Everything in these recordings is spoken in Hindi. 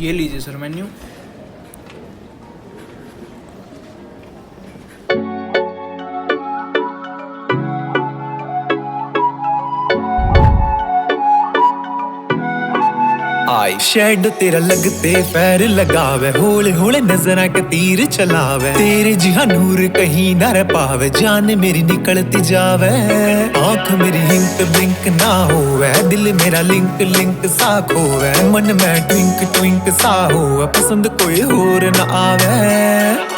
ये लीजिए सर मेन्यू। आई शेड तेरा लगते पैर लगावे, होले होले नजरा के तीर चलावे, तेरे जिहा नूर कहीं न रह पावे, जान मेरी निकलती जावे। आंख मेरी हिंक ब्लिंक ना होवे, दिल मेरा लिंक लिंक सा खोवे, मन में ट्विंक ट्विंक सा होवे, पसंद कोई और न आवे।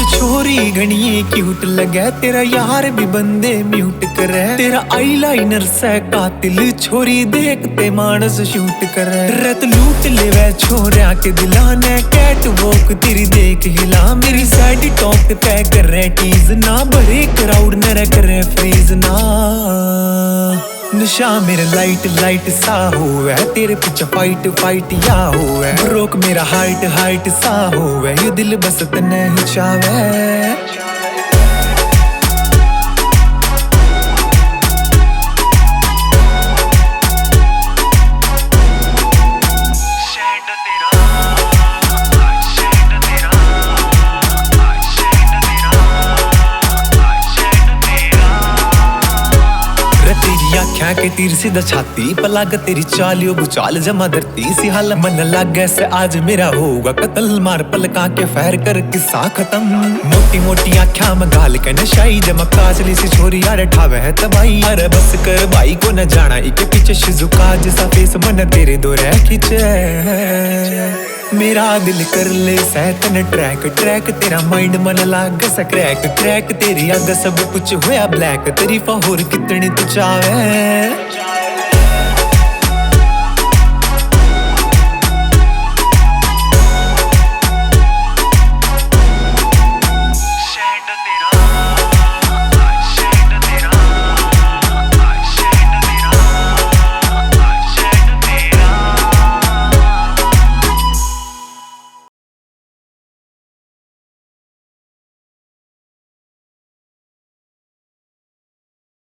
छोरी घनिए क्यूट लगे, तेरा यार भी बंदे म्यूट करे, तेरा आईलाइनर से कातिल छोरी देखते मानस शूट करे। रत लूट ले वे छोरिया के दिलाने, कैट वॉक तेरी देख हिला, मेरी साइड टॉप पे कर रहे टीज ना, बड़े क्राउड न करे फ्रीज ना। नशा मेरा लाइट लाइट सा होवे, तेरे पीछे फाइट फाइट या होवे, रोक मेरा हाइट हाइट सा होवे, ये दिल बस तने ही चावे। आख्या के तीर सीधा छाती पलाग, तेरी चालियो बुचाल जमा धरती सी हाल, मन लागे से आज मेरा होगा कत्ल, मार पलका के फैर कर किस्सा खत्म। मोटी मोटी आख्या में गाल के नशाई, जमा काजली सी छोरी यार ठावे है तबाई, अरे बस कर भाई को न जाना इके पीछे शिजुका जैसा फेस मन तेरे दो रह खींचे। मेरा दिल कर ले सैतन ट्रैक ट्रैक, तेरा माइंड मन लाग सा क्रैक क्रैक, तेरी आग सब कुछ होया ब्लैक, तेरी होर कितनी तू चावे।